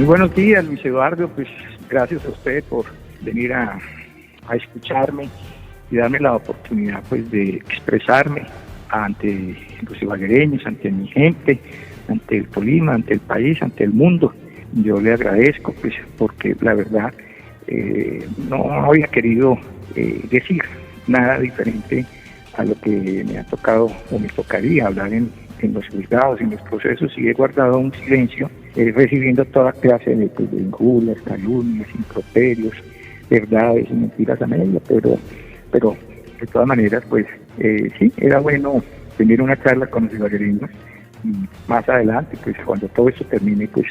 Muy buenos días, Luis Eduardo, pues gracias a usted por venir a escucharme y darme la oportunidad pues de expresarme ante los ibaguereños, ante mi gente, ante el Tolima, ante el país, ante el mundo. Yo le agradezco pues porque la verdad no había querido decir nada diferente a lo que me ha tocado o me tocaría hablar en los juzgados, en los procesos, y he guardado un silencio, recibiendo toda clase de injurias, calumnias, improperios, verdades y mentiras a media, pero de todas maneras, pues sí, era bueno tener una charla con los ibaguereños, y más adelante, pues cuando todo esto termine, pues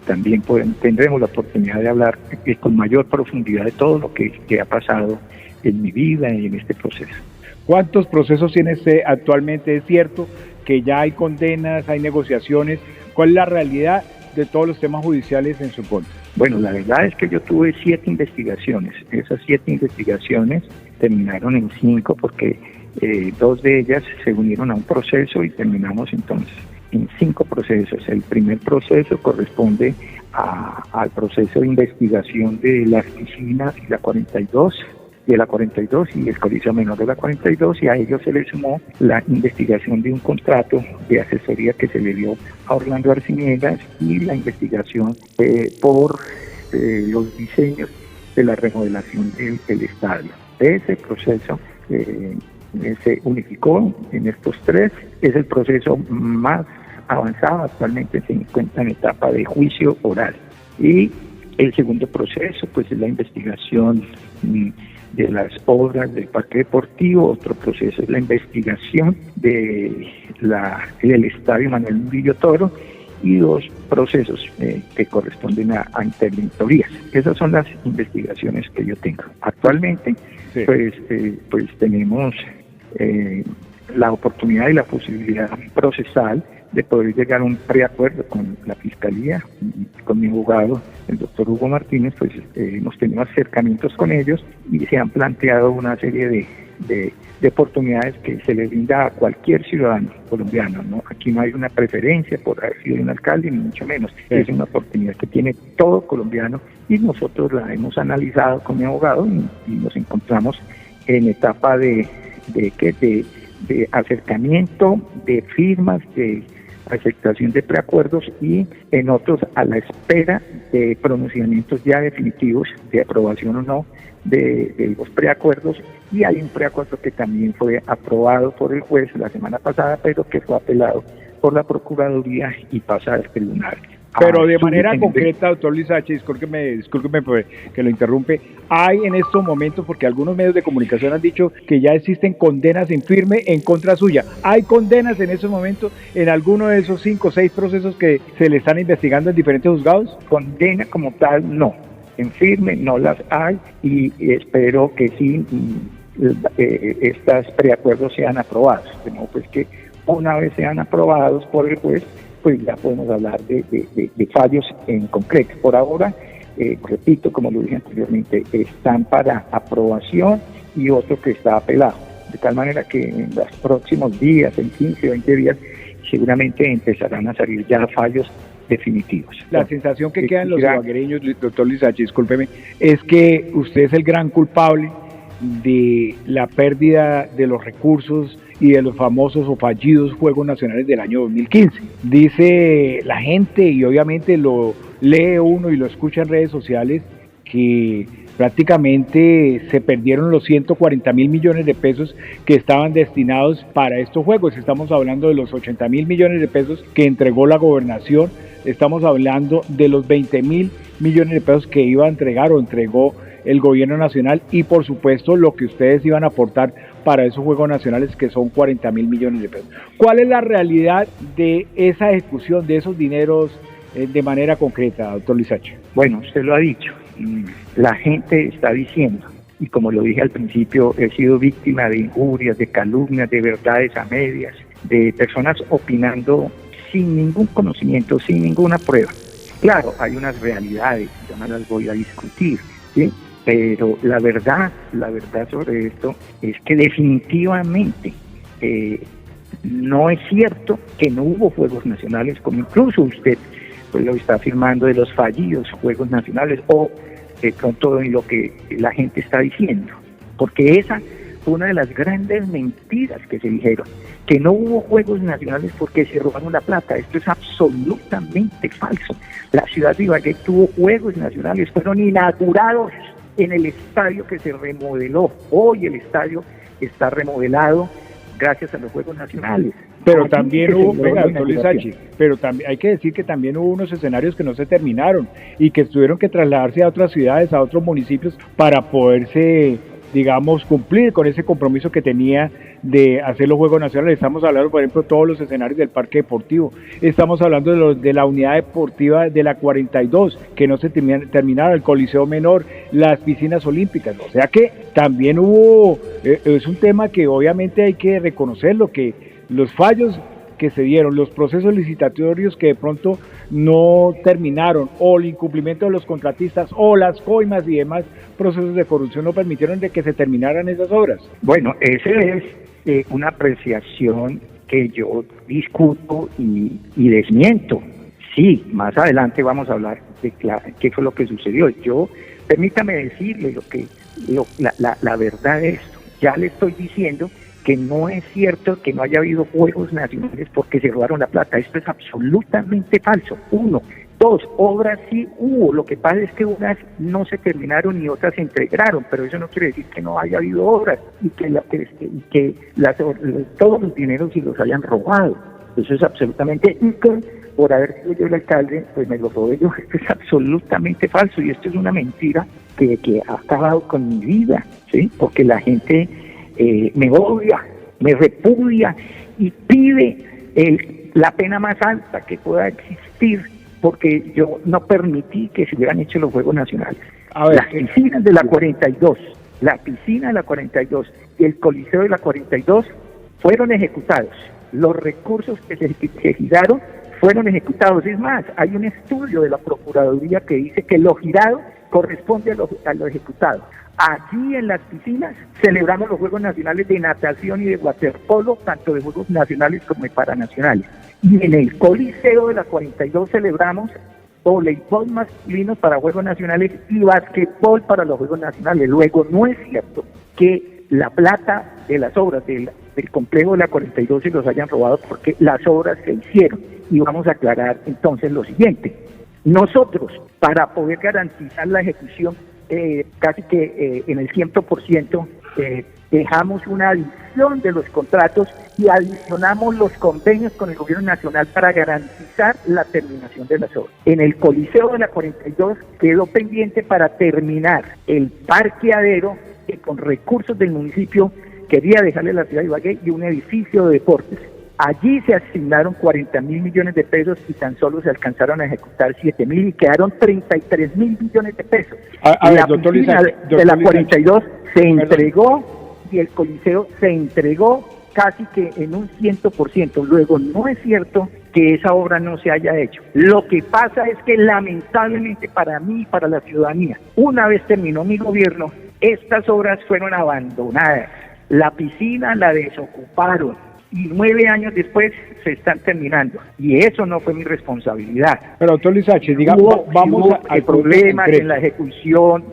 también tendremos la oportunidad de hablar con mayor profundidad de todo lo que ha pasado en mi vida y en este proceso. ¿Cuántos procesos tiene usted actualmente? ¿Es cierto que ya hay condenas, hay negociaciones? ¿Cuál es la realidad de todos los temas judiciales en su contra? Bueno, la verdad es que yo tuve 7 investigaciones. Esas 7 investigaciones terminaron en 5 porque 2 de ellas se unieron a un proceso y terminamos entonces en 5 procesos. El primer proceso corresponde al proceso de investigación de las piscinas y la 42, y el coliseo menor de la 42, y a ello se le sumó la investigación de un contrato de asesoría que se le dio a Orlando Arciniegas y la investigación por los diseños de la remodelación del estadio. Ese proceso se unificó en estos 3, es el proceso más avanzado, actualmente se encuentra en etapa de juicio oral. Y el segundo proceso pues es la investigación de las obras del parque deportivo. Otro proceso es la investigación del estadio Manuel Murillo Toro, y 2 procesos que corresponden a interventorías. Esas son las investigaciones que yo tengo. Actualmente, sí. pues tenemos la oportunidad y la posibilidad procesal de poder llegar a un preacuerdo con la Fiscalía y con mi abogado, el doctor Hugo Martínez. Pues hemos tenido acercamientos con ellos y se han planteado una serie de oportunidades que se le brinda a cualquier ciudadano colombiano, ¿no? Aquí no hay una preferencia por haber sido un alcalde, ni mucho menos. Sí. Es una oportunidad que tiene todo colombiano, y nosotros la hemos analizado con mi abogado y nos encontramos en etapa de acercamiento, de firmas, de aceptación de preacuerdos, y en otros a la espera de pronunciamientos ya definitivos de aprobación o no de los preacuerdos. Y hay un preacuerdo que también fue aprobado por el juez la semana pasada, pero que fue apelado por la Procuraduría y pasa al tribunal. Pero de manera concreta, doctor Luis H., discúlpeme que lo interrumpe, hay en estos momentos, porque algunos medios de comunicación han dicho que ya existen condenas en firme en contra suya. ¿Hay condenas en estos momentos en alguno de esos 5 o 6 procesos que se le están investigando en diferentes juzgados? Condena como tal, no. En firme no las hay, y espero que sí estos preacuerdos sean aprobados. De modo pues que una vez sean aprobados por el juez, pues ya podemos hablar de fallos en concreto. Por ahora, repito, como lo dije anteriormente, están para aprobación, y otro que está apelado. De tal manera que en los próximos días, en 15 o 20 días, seguramente empezarán a salir ya fallos definitivos. La sensación que queda en los ibaguereños, doctor Luis H., discúlpeme, es que usted es el gran culpable de la pérdida de los recursos y de los famosos o fallidos Juegos Nacionales del año 2015. Dice la gente, y obviamente lo lee uno y lo escucha en redes sociales, que prácticamente se perdieron los 140.000 millones de pesos que estaban destinados para estos Juegos. Estamos hablando de los 80.000 millones de pesos que entregó la gobernación, estamos hablando de los 20.000 millones de pesos que iba a entregar o entregó el gobierno nacional, y por supuesto lo que ustedes iban a aportar para esos Juegos Nacionales, que son 40.000 millones de pesos. ¿Cuál es la realidad de esa ejecución de esos dineros de manera concreta, doctor Luis H.? Bueno, usted lo ha dicho, la gente está diciendo, y como lo dije al principio, he sido víctima de injurias, de calumnias, de verdades a medias, de personas opinando sin ningún conocimiento, sin ninguna prueba. Claro, hay unas realidades, yo no las voy a discutir, ¿sí? Pero la verdad sobre esto es que definitivamente no es cierto que no hubo Juegos Nacionales, como incluso usted pues lo está afirmando de los fallidos Juegos Nacionales o con todo en lo que la gente está diciendo, porque esa fue una de las grandes mentiras que se dijeron, que no hubo Juegos Nacionales porque se robaron la plata. Esto es absolutamente falso. La ciudad de Ibagué tuvo Juegos Nacionales, fueron inaugurados en el estadio que se remodeló. Hoy el estadio está remodelado gracias a los Juegos Nacionales. Pero también hubo, doctor Lizachi, pero también hay que decir que también hubo unos escenarios que no se terminaron y que tuvieron que trasladarse a otras ciudades, a otros municipios para poderse, digamos, cumplir con ese compromiso que tenía de hacer los Juegos Nacionales. Estamos hablando, por ejemplo, de todos los escenarios del Parque Deportivo, estamos hablando de la unidad deportiva de la 42, que no se terminaron, el Coliseo Menor, las piscinas olímpicas, o sea que también hubo, es un tema que obviamente hay que reconocerlo, que los fallos que se dieron, los procesos licitatorios que de pronto no terminaron, o el incumplimiento de los contratistas, o las coimas y demás procesos de corrupción no permitieron de que se terminaran esas obras. Bueno, esa es una apreciación que yo discuto y desmiento. Sí, más adelante vamos a hablar de qué fue lo que sucedió. Permítame decirle la verdad de esto. Ya le estoy diciendo que no es cierto que no haya habido Juegos Nacionales porque se robaron la plata. Esto es absolutamente falso. 1. 2, obras sí hubo. Lo que pasa es que unas no se terminaron y otras se entregaron, pero eso no quiere decir que no haya habido obras y que todos los dineros se los hayan robado. Eso es absolutamente, y que por haber sido yo el alcalde, pues me lo robé yo. Esto es absolutamente falso y esto es una mentira que ha acabado con mi vida, ¿sí? Porque la gente me odia, me repudia y pide la pena más alta que pueda existir, porque yo no permití que se hubieran hecho los Juegos Nacionales. Las piscinas de la 42, la piscina de la 42 y el Coliseo de la 42 fueron ejecutados. Los recursos que se giraron fueron ejecutados. Es más, hay un estudio de la Procuraduría que dice que lo girado corresponde a lo ejecutado. Allí en las piscinas celebramos los Juegos Nacionales de natación y de waterpolo, tanto de Juegos Nacionales como de Paranacionales. Y en el Coliseo de la 42 celebramos voleibol masculino para Juegos Nacionales y basquetbol para los Juegos Nacionales. Luego, no es cierto que la plata de las obras del complejo de la 42 se los hayan robado, porque las obras se hicieron. Y vamos a aclarar entonces lo siguiente. Nosotros, para poder garantizar la ejecución casi que en el 100%, dejamos una adición de los contratos y adicionamos los convenios con el gobierno nacional para garantizar la terminación de las obras. En el Coliseo de la 42 quedó pendiente para terminar el parqueadero, que con recursos del municipio quería dejarle la ciudad de Ibagué, y un edificio de deportes. Allí se asignaron 40.000 millones de pesos y tan solo se alcanzaron a ejecutar 7.000 y quedaron 33.000 millones de pesos. La piscina de la 42 se entregó y el Coliseo se entregó casi que en un 100%. Luego, no es cierto que esa obra no se haya hecho. Lo que pasa es que lamentablemente para mí y para la ciudadanía, una vez terminó mi gobierno, estas obras fueron abandonadas. La piscina la desocuparon y 9 años después se están terminando, y eso no fue mi responsabilidad. Pero doctor Lizachi, digamos, vamos a problemas en la ejecución,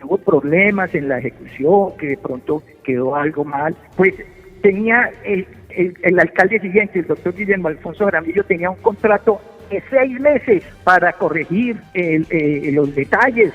hubo problemas en la ejecución, que de pronto quedó algo mal, pues tenía el alcalde siguiente, el doctor Guillermo Alfonso Jaramillo, tenía un contrato de 6 meses para corregir los detalles.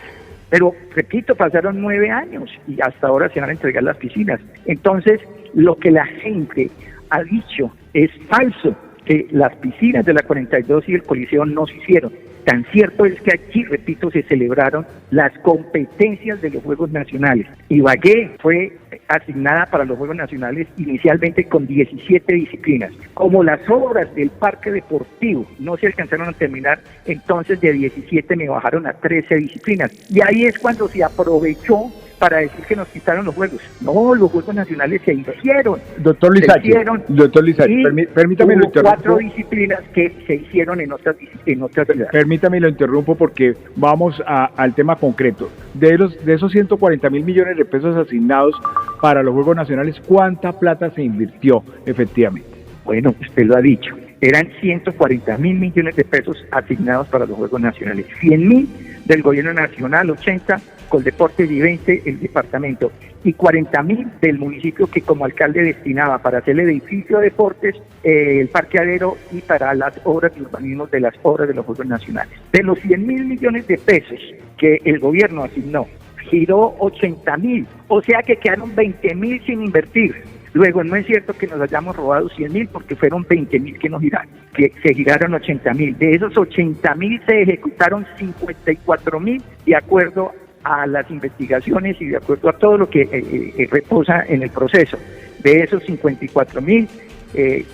Pero, repito, pasaron 9 años y hasta ahora se van a entregar las piscinas. Entonces, lo que la gente ha dicho es falso, que las piscinas de la 42 y el Coliseo no se hicieron. Tan cierto es que aquí, repito, se celebraron las competencias de los Juegos Nacionales. Ibagué fue asignada para los Juegos Nacionales inicialmente con 17 disciplinas. Como las obras del Parque Deportivo no se alcanzaron a terminar, entonces de 17 me bajaron a 13 disciplinas. Y ahí es cuando se aprovechó para decir que nos quitaron los Juegos. No, los Juegos Nacionales se hicieron. Doctor Lizachi, permítame lo interrumpo. 4 disciplinas que se hicieron en otras ciudades. Permítame lo interrumpo porque vamos al tema concreto. De esos 140.000 millones de pesos asignados para los Juegos Nacionales, ¿cuánta plata se invirtió efectivamente? Bueno, usted lo ha dicho. eran 140.000 millones de pesos asignados para los Juegos Nacionales, 100.000 del gobierno nacional, 80 Coldeportes y 20 el departamento, y 40.000 del municipio que como alcalde destinaba para hacer el edificio de deportes, el parqueadero y para las obras de urbanismo de las obras de los Juegos Nacionales. De los 100.000 millones de pesos que el gobierno asignó, giró 80.000, o sea que quedaron 20.000 sin invertir. Luego, no es cierto que nos hayamos robado 100.000 porque fueron 20.000 que nos giraron, que se giraron 80.000. De esos 80.000 se ejecutaron 54.000 de acuerdo a las investigaciones y de acuerdo a todo lo que reposa en el proceso. De esos 54.000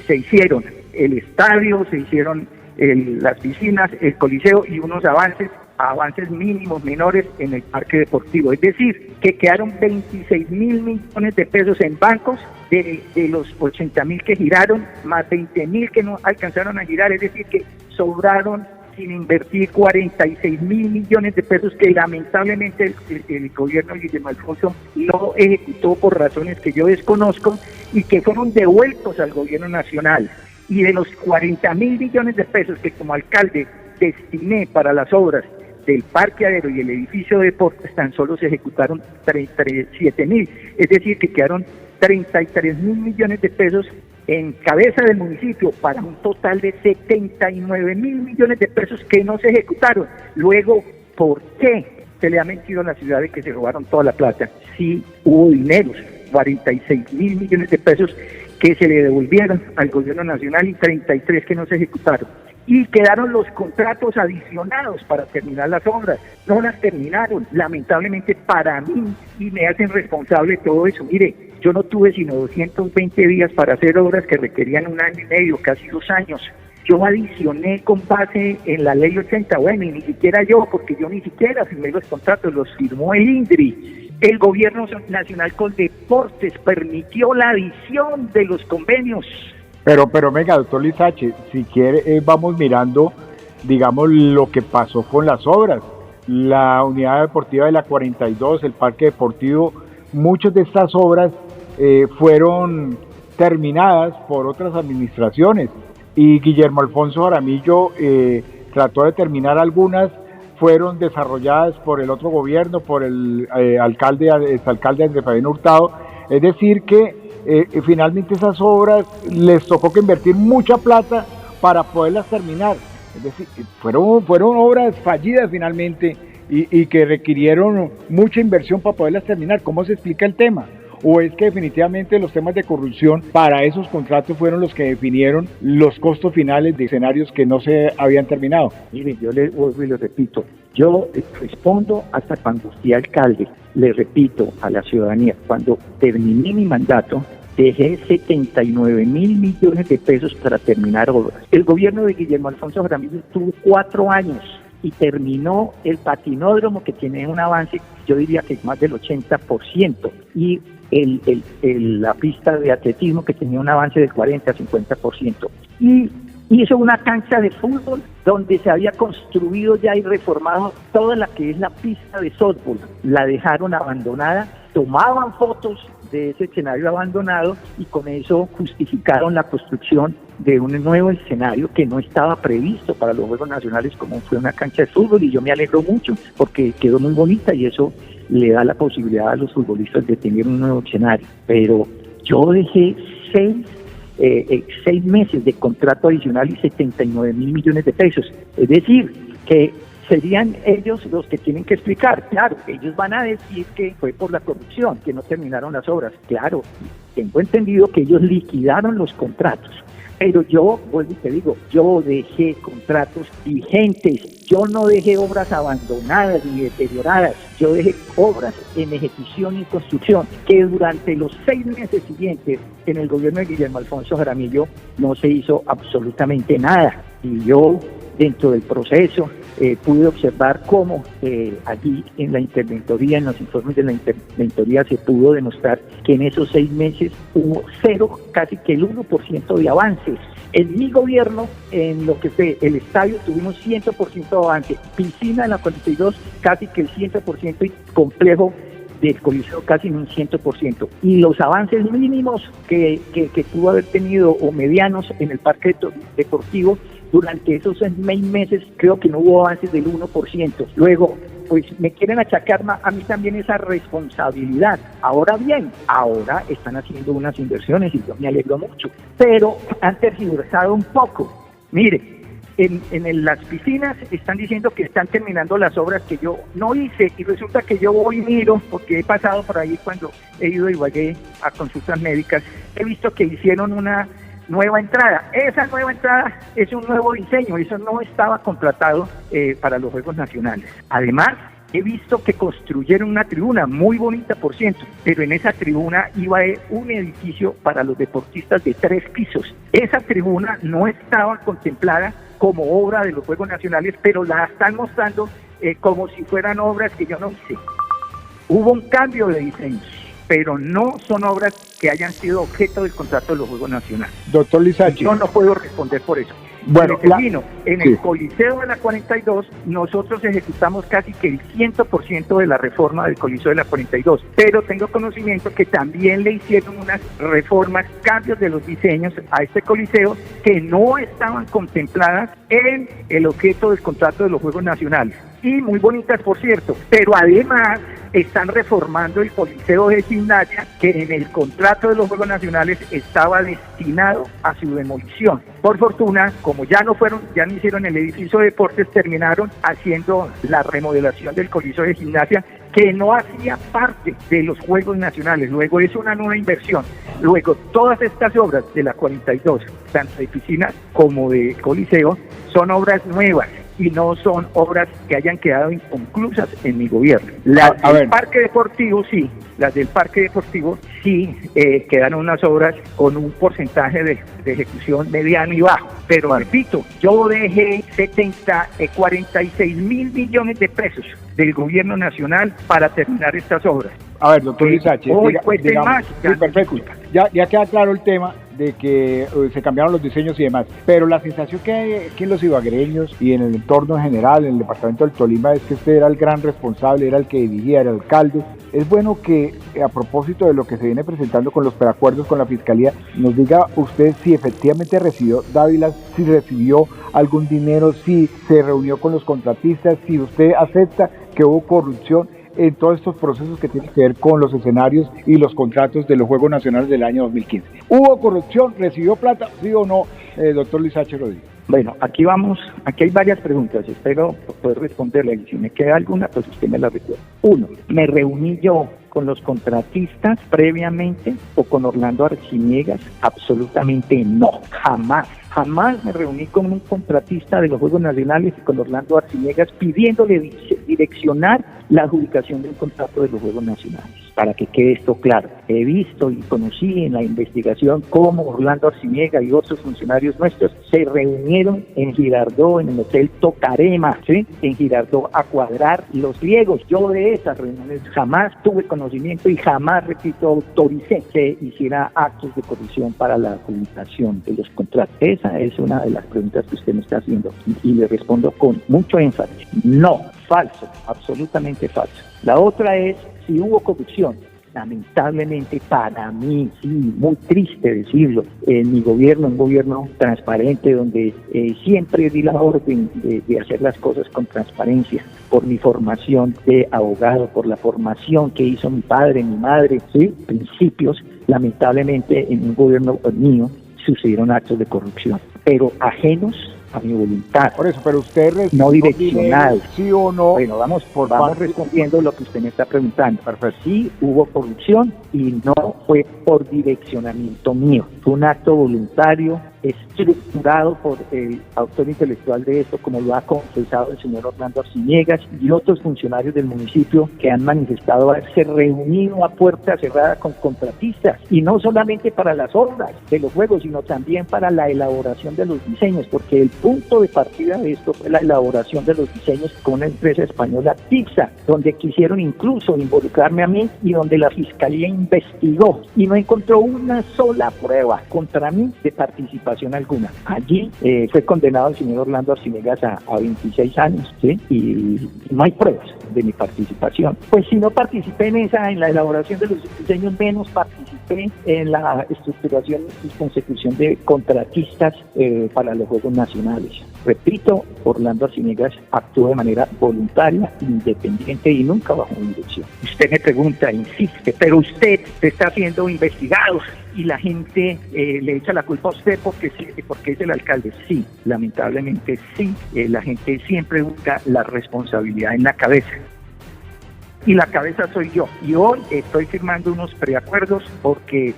se hicieron el estadio, se hicieron las piscinas, el coliseo y unos avances mínimos, menores en el parque deportivo. Es decir, que quedaron 26.000 millones de pesos en bancos de los 80.000 que giraron, más 20.000 que no alcanzaron a girar, es decir, que sobraron sin invertir 46.000 millones de pesos que lamentablemente el gobierno de Guillermo Alfonso no ejecutó por razones que yo desconozco y que fueron devueltos al gobierno nacional. Y de los 40.000 millones de pesos que como alcalde destiné para las obras del parqueadero y el edificio de deportes, tan solo se ejecutaron 37.000, es decir, que quedaron 33.000 millones de pesos en cabeza del municipio para un total de 79.000 millones de pesos que no se ejecutaron. Luego, ¿por qué se le ha mentido a la ciudad de que se robaron toda la plata? Sí hubo dineros, 46.000 millones de pesos que se le devolvieron al gobierno nacional y 33 que no se ejecutaron. Y quedaron los contratos adicionados para terminar las obras. No las terminaron, lamentablemente para mí, y me hacen responsable de todo eso. Mire, yo no tuve sino 220 días para hacer obras que requerían 1 año y medio, casi 2 años. Yo adicioné con base en la ley 80, bueno, y ni siquiera yo, porque yo ni siquiera firmé los contratos, los firmó el INDRI. El gobierno nacional con deportes permitió la adición de los convenios. Pero venga, doctor Lizache, si quiere vamos mirando, digamos, lo que pasó con las obras. La unidad deportiva de la 42, el parque deportivo, muchas de estas obras fueron terminadas por otras administraciones y Guillermo Alfonso Jaramillo trató de terminar algunas, fueron desarrolladas por el otro gobierno, por el exalcalde Andrés Fabián Hurtado, es decir que finalmente esas obras les tocó que invertir mucha plata para poderlas terminar, es decir, fueron obras fallidas finalmente y que requirieron mucha inversión para poderlas terminar. ¿Cómo se explica el tema? ¿O es que definitivamente los temas de corrupción para esos contratos fueron los que definieron los costos finales de escenarios que no se habían terminado? Mire, yo le vuelvo y le repito, yo respondo hasta cuando fui alcalde, le repito a la ciudadanía, cuando terminé mi mandato, dejé 79.000 millones de pesos para terminar obras. El gobierno de Guillermo Alfonso Jaramillo tuvo 4 años y terminó el patinódromo que tiene un avance, yo diría que más del 80%, y la pista de atletismo que tenía un avance del 40-50%. Y hizo una cancha de fútbol donde se había construido ya y reformado toda la que es la pista de softball. La dejaron abandonada, tomaban fotos de ese escenario abandonado y con eso justificaron la construcción de un nuevo escenario que no estaba previsto para los Juegos Nacionales, como fue una cancha de fútbol, y yo me alegro mucho porque quedó muy bonita y eso le da la posibilidad a los futbolistas de tener un nuevo escenario. Pero yo dejé 6 meses de contrato adicional y 79.000 millones de pesos, es decir, que serían ellos los que tienen que explicar. Claro, ellos van a decir que fue por la corrupción, que no terminaron las obras. Claro, tengo entendido que ellos liquidaron los contratos, pero yo, vuelvo y te digo, yo dejé contratos vigentes, yo no dejé obras abandonadas ni deterioradas, yo dejé obras en ejecución y construcción, que durante los 6 meses siguientes en el gobierno de Guillermo Alfonso Jaramillo no se hizo absolutamente nada. Y yo, dentro del proceso, pude observar cómo allí en la interventoría, en los informes de la interventoría, se pudo demostrar que en esos 6 meses hubo 0, casi que el 1% de avances. En mi gobierno, en lo que fue el estadio, tuvimos 100% de avance, piscina en la 42, casi que el 100%, y complejo del Coliseo casi en un 100%. Y los avances mínimos que pudo haber tenido o medianos en el parque deportivo durante esos 6 meses, creo que no hubo avances del 1%. Luego, pues me quieren achacar a mí también esa responsabilidad. Ahora bien, ahora están haciendo unas inversiones y yo me alegro mucho, pero han tergiversado un poco. Mire, en las piscinas están diciendo que están terminando las obras que yo no hice, y resulta que yo voy y miro, porque he pasado por ahí cuando he ido a Ibagué a consultas médicas, he visto que hicieron una nueva entrada. Esa nueva entrada es un nuevo diseño, eso no estaba contratado para los Juegos Nacionales. Además, he visto que construyeron una tribuna muy bonita, por cierto, pero en esa tribuna iba a haber un edificio para los deportistas de 3 pisos. Esa tribuna no estaba contemplada como obra de los Juegos Nacionales, pero la están mostrando como si fueran obras que yo no hice. Hubo un cambio de diseño, pero no son obras que hayan sido objeto del contrato de los Juegos Nacionales. Doctor Lizachi. Yo no puedo responder por eso. Bueno, en el Coliseo de la 42, nosotros ejecutamos casi que el 100% de la reforma del Coliseo de la 42, pero tengo conocimiento que también le hicieron unas reformas, cambios de los diseños a este Coliseo que no estaban contempladas en el objeto del contrato de los Juegos Nacionales. Y muy bonitas, por cierto, pero además están reformando el Coliseo de Gimnasia, que en el contrato de los Juegos Nacionales estaba destinado a su demolición. Por fortuna, como ya no hicieron el edificio de deportes, terminaron haciendo la remodelación del Coliseo de Gimnasia, que no hacía parte de los Juegos Nacionales. Luego es una nueva inversión. Luego todas estas obras de la 42, tanto de piscinas como de Coliseo, son obras nuevas y no son obras que hayan quedado inconclusas en mi gobierno. Las del Parque Deportivo sí quedaron unas obras con un porcentaje de ejecución mediano y bajo, pero repito, yo dejé 46 mil millones de pesos del gobierno nacional para terminar estas obras. A ver, doctor Lizachi, perfecto. Ya queda claro el tema de que se cambiaron los diseños y demás, pero la sensación que hay aquí en los ibaguereños y en el entorno en general, en el departamento del Tolima, es que usted era el gran responsable, era el que dirigía, era el alcalde. Es bueno que, a propósito de lo que se viene presentando con los preacuerdos con la Fiscalía, nos diga usted si efectivamente recibió Dávila, si recibió algún dinero, si se reunió con los contratistas, si usted acepta que hubo corrupción en todos estos procesos que tienen que ver con los escenarios y los contratos de los Juegos Nacionales del año 2015. ¿Hubo corrupción? ¿Recibió plata? ¿Sí o no, doctor Lizachi Rodríguez? Bueno, aquí hay varias preguntas, espero poder responderle, y si me queda alguna, pues usted me la recuerda. 1, ¿me reuní yo con los contratistas previamente o con Orlando Arciniegas? Absolutamente no, jamás me reuní con un contratista de los Juegos Nacionales y con Orlando Arciniegas pidiéndole direccionar la adjudicación del contrato de los Juegos Nacionales. Para que quede esto claro, he visto y conocí en la investigación cómo Orlando Arciniegas y otros funcionarios nuestros se reunieron en Girardot, en el Hotel Tocarema, ¿sí? En Girardot, a cuadrar los pliegos. Yo de esas reuniones jamás tuve conocimiento y jamás, repito, autoricé que hiciera actos de corrupción para la adjudicación de los contratos. Esa es una de las preguntas que usted me está haciendo y le respondo con mucho énfasis. No, falso, absolutamente falso. La otra es si hubo corrupción. Lamentablemente para mí, sí, muy triste decirlo, en mi gobierno, un gobierno transparente donde siempre di la orden de hacer las cosas con transparencia, por mi formación de abogado, por la formación que hizo mi padre, mi madre, ¿sí? Principios. Lamentablemente en un gobierno mío sucedieron actos de corrupción, pero ajenos a mi voluntad. Por eso, pero usted no direccional. ¿Sí o no? Bueno, vamos respondiendo lo que usted me está preguntando. Perfecto. Sí hubo corrupción y no fue por direccionamiento mío. Fue un acto voluntario, estructurado por el autor intelectual de esto, como lo ha confesado el señor Orlando Arciniegas y otros funcionarios del municipio que han manifestado haberse reunido a puerta cerrada con contratistas, y no solamente para las obras de los juegos, sino también para la elaboración de los diseños, porque el punto de partida de esto fue la elaboración de los diseños con una empresa española, TIPSA, donde quisieron incluso involucrarme a mí y donde la Fiscalía investigó y no encontró una sola prueba contra mí de participación participación alguna. Allí fue condenado el señor Orlando Arciniegas a 26 años, ¿sí? Y no hay pruebas de mi participación. Pues si no participé en la elaboración de los diseños, menos participé en la estructuración y consecución de contratistas para los Juegos Nacionales. Repito, Orlando Arciniegas actuó de manera voluntaria, independiente y nunca bajo mi dirección. Usted me pregunta, insiste, pero usted está siendo investigado y la gente le echa la culpa a usted porque es el alcalde. Sí, lamentablemente sí, la gente siempre busca la responsabilidad en la cabeza. Y la cabeza soy yo. Y hoy estoy firmando unos preacuerdos porque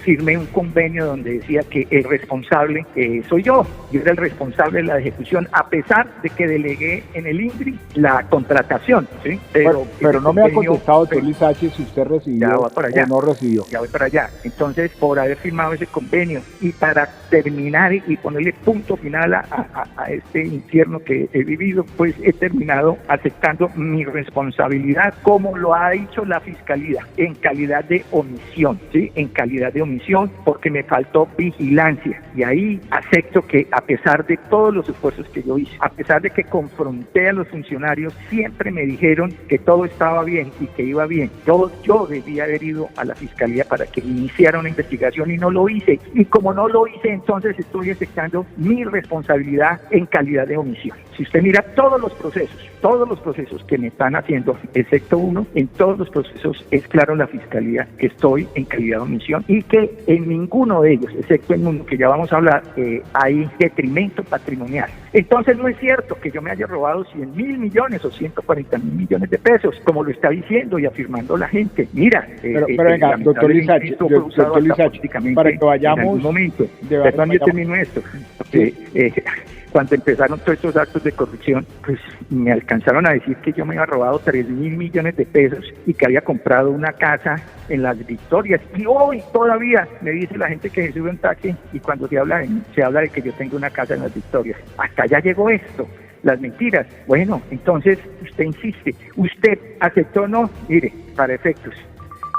firmé un convenio donde decía que el responsable soy yo era el responsable de la ejecución, a pesar de que delegué en el INDRI la contratación, ¿sí? Pero no me ha contestado, doctor Lizache, si usted recibió o no recibió. Ya voy para allá. Entonces, por haber firmado ese convenio y para terminar y ponerle punto final a este infierno que he vivido, pues he terminado aceptando mi responsabilidad, como lo ha dicho la Fiscalía, en calidad de omisión, ¿sí? En calidad de omisión, porque me faltó vigilancia, y ahí acepto que a pesar de todos los esfuerzos que yo hice, a pesar de que confronté a los funcionarios, siempre me dijeron que todo estaba bien y que iba bien. Yo debía haber ido a la Fiscalía para que iniciara una investigación y no lo hice, y como no lo hice, entonces estoy aceptando mi responsabilidad en calidad de omisión. Si usted mira todos los procesos que me están haciendo, excepto uno, en todos los procesos es claro la Fiscalía que estoy en calidad de omisión y que en ninguno de ellos, excepto en uno que ya vamos a hablar, hay detrimento patrimonial. Entonces no es cierto que yo me haya robado 100.000 millones o 140.000 millones de pesos, como lo está diciendo y afirmando la gente. Mira, pero venga, doctor Lizache, para que vayamos... En algún momento, perdón, yo termino esto. Cuando empezaron todos estos actos de corrupción, pues me alcanzaron a decir que yo me había robado 3.000 millones de pesos y que había comprado una casa en Las Victorias. Y hoy todavía me dice la gente que se sube un taxi y cuando se habla de que yo tengo una casa en Las Victorias. Hasta allá llegó esto. Las mentiras. Bueno, entonces usted insiste. ¿Usted aceptó o no? Mire, para efectos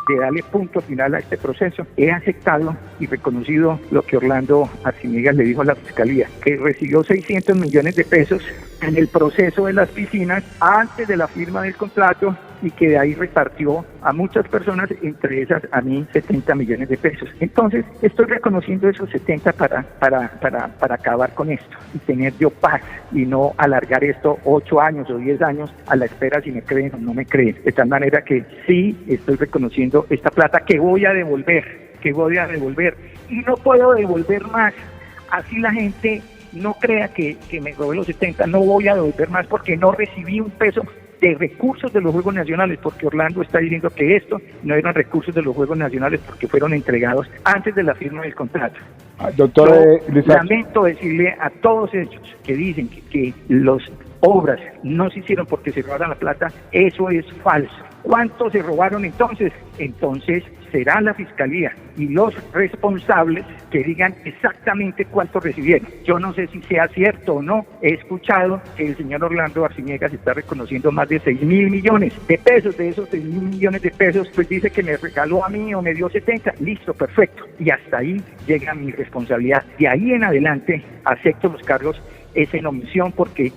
de darle punto final a este proceso, he aceptado y reconocido lo que Orlando Arciniegas le dijo a la Fiscalía, que recibió 600 millones de pesos en el proceso de las piscinas antes de la firma del contrato y que de ahí repartió a muchas personas, entre esas a mí 70 millones de pesos. Entonces estoy reconociendo esos 70 para acabar con esto y tener yo paz y no alargar esto 8 años o 10 años a la espera si me creen o no me creen. De tal manera que sí estoy reconociendo esta plata que voy a devolver y no puedo devolver más. Así la gente no crea que me robé los 70, no voy a devolver más porque no recibí un peso de recursos de los Juegos Nacionales, porque Orlando está diciendo que esto no eran recursos de los Juegos Nacionales porque fueron entregados antes de la firma del contrato. Doctor lamento decirle a todos ellos que dicen que las obras no se hicieron porque se robaron la plata, eso es falso. ¿Cuánto se robaron entonces? Entonces será la Fiscalía y los responsables que digan exactamente cuánto recibieron. Yo no sé si sea cierto o no. He escuchado que el señor Orlando Arciniegas está reconociendo más de 6.000 millones de pesos. De esos 6.000 millones de pesos, pues dice que me regaló a mí o me dio 70. Listo, perfecto. Y hasta ahí llega mi responsabilidad. De ahí en adelante acepto los cargos es en omisión porque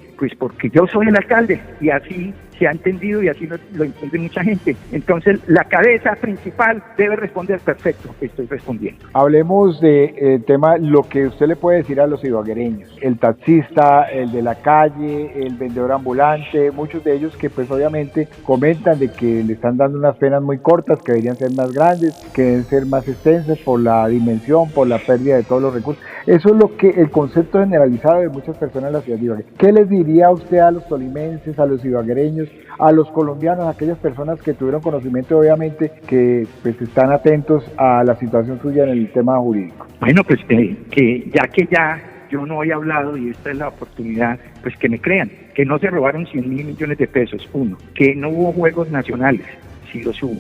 yo soy el alcalde y así se ha entendido y así lo entiende mucha gente. Entonces la cabeza principal debe responder. Perfecto, estoy respondiendo. Hablemos del tema, lo que usted le puede decir a los ibaguereños, el taxista, el de la calle, el vendedor ambulante, muchos de ellos que pues obviamente comentan de que le están dando unas penas muy cortas, que deberían ser más grandes, que deben ser más extensas por la dimensión, por la pérdida de todos los recursos. Eso es lo que el concepto generalizado de muchas personas en la ciudad de Ibagué. ¿Qué les diría usted a los tolimenses, a los ibaguereños, a los colombianos, a aquellas personas que tuvieron conocimiento, obviamente, que pues están atentos a la situación suya en el tema jurídico? Bueno, pues que ya yo no he hablado y esta es la oportunidad, pues que me crean, que no se robaron 100.000 millones de pesos, uno, que no hubo Juegos Nacionales, sí los hubo,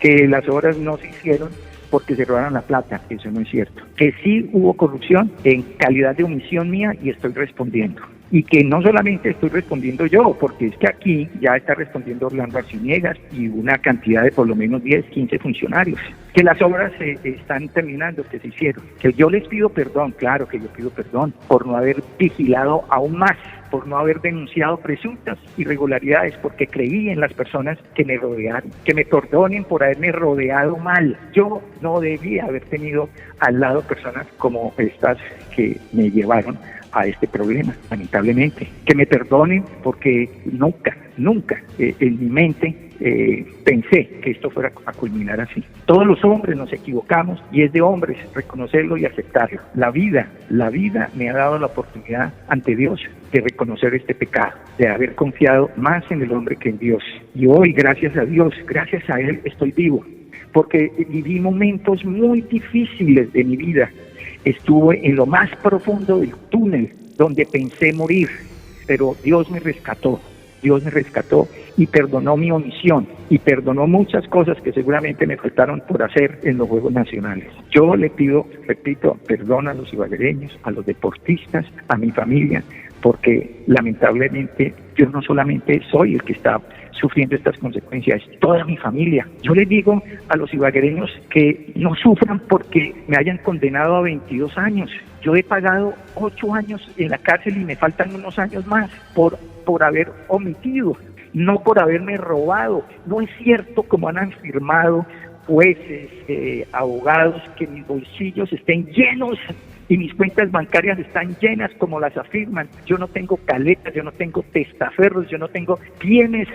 que las obras no se hicieron porque se robaron la plata, eso no es cierto, que sí hubo corrupción en calidad de omisión mía y estoy respondiendo. y que no solamente estoy respondiendo yo, porque es que aquí ya está respondiendo Orlando Arciniegas y una cantidad de por lo menos 10, 15 funcionarios, que las obras se están terminando, que se hicieron, que yo les pido perdón, claro que yo pido perdón por no haber vigilado aún más, por no haber denunciado presuntas irregularidades, porque creí en las personas que me rodearon, que me perdonen por haberme rodeado mal. Yo no debía haber tenido al lado personas como estas que me llevaron a este problema, lamentablemente. Que me perdonen porque nunca en mi mente pensé que esto fuera a culminar así. Todos los hombres nos equivocamos y es de hombres reconocerlo y aceptarlo. La vida me ha dado la oportunidad ante Dios de reconocer este pecado, de haber confiado más en el hombre que en Dios. Y hoy, gracias a Dios, gracias a Él, estoy vivo, porque viví momentos muy difíciles de mi vida. Estuve en lo más profundo del túnel donde pensé morir, pero Dios me rescató y perdonó mi omisión y perdonó muchas cosas que seguramente me faltaron por hacer en los Juegos Nacionales. Yo le pido, repito, perdón a los ibaguereños, a los deportistas, a mi familia, porque lamentablemente yo no solamente soy el que está sufriendo estas consecuencias, es toda mi familia. Yo les digo a los ibaguereños que no sufran porque me hayan condenado a 22 años. Yo he pagado 8 años en la cárcel y me faltan unos años más por haber omitido, no por haberme robado. No es cierto, como han afirmado jueces, abogados, que mis bolsillos estén llenos y mis cuentas bancarias están llenas como las afirman. Yo no tengo caletas, yo no tengo testaferros, yo no tengo bienes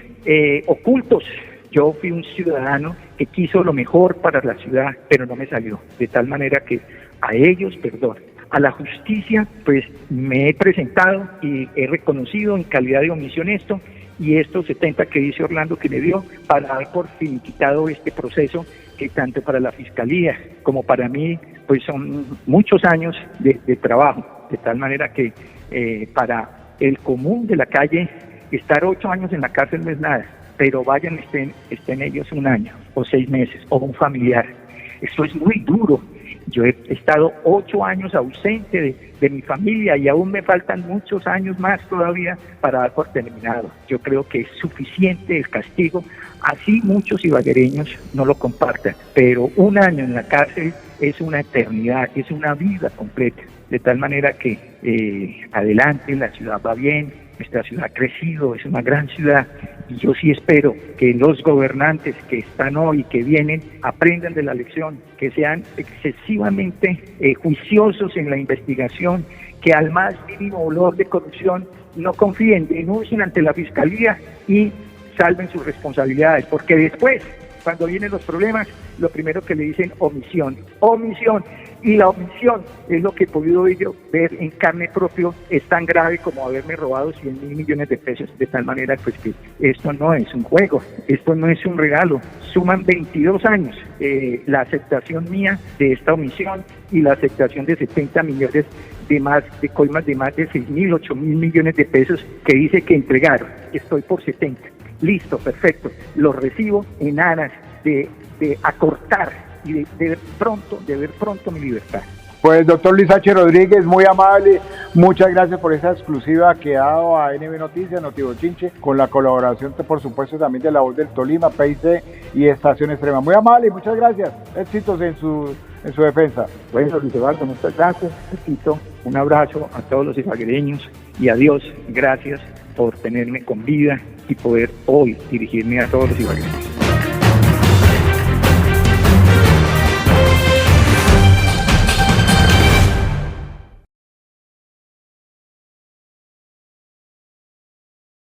ocultos. Yo fui un ciudadano que quiso lo mejor para la ciudad, pero no me salió. De tal manera que a ellos, perdón. A la justicia, pues me he presentado y he reconocido en calidad de omisión esto, y estos 70 que dice Orlando que me dio para dar por finiquitado este proceso, que tanto para la Fiscalía como para mí pues son muchos años de trabajo, de tal manera que para el común de la calle estar 8 años en la cárcel no es nada, pero vayan, estén ellos 1 año o 6 meses o un familiar. Esto es muy duro. Yo he estado 8 años ausente de mi familia y aún me faltan muchos años más todavía para dar por terminado. Yo creo que es suficiente el castigo, así muchos ibaguereños no lo compartan, pero 1 año en la cárcel es una eternidad, es una vida completa. De tal manera que adelante, la ciudad va bien, nuestra ciudad ha crecido, es una gran ciudad, y yo sí espero que los gobernantes que están hoy y que vienen aprendan de la lección, que sean excesivamente juiciosos en la investigación, que al más mínimo olor de corrupción no confíen, denuncien ante la Fiscalía y salven sus responsabilidades, porque después, cuando vienen los problemas, lo primero que le dicen omisión, y la omisión es lo que he podido yo ver en carne propia, es tan grave como haberme robado 100.000 millones de pesos, de tal manera pues que esto no es un juego, esto no es un regalo, suman 22 años la aceptación mía de esta omisión y la aceptación de 70 millones de coimas de más de 6.000, 8.000 millones de pesos que dice que entregaron. Estoy por 70. Listo, perfecto. Lo recibo en aras de acortar y de ver pronto mi libertad. Pues doctor Luis H. Rodríguez, muy amable, muchas gracias por esa exclusiva que ha dado a NB Noticias, Notibochinche, con la colaboración, por supuesto, también de La Voz del Tolima, PIC y Estación Extrema. Muy amable y muchas gracias. Éxitos en su defensa. Bueno, Luis Eduardo, muchas gracias. Repito, un abrazo a todos los ibaguereños y a Dios, gracias por tenerme con vida y poder hoy dirigirme a todos los ibaguereños.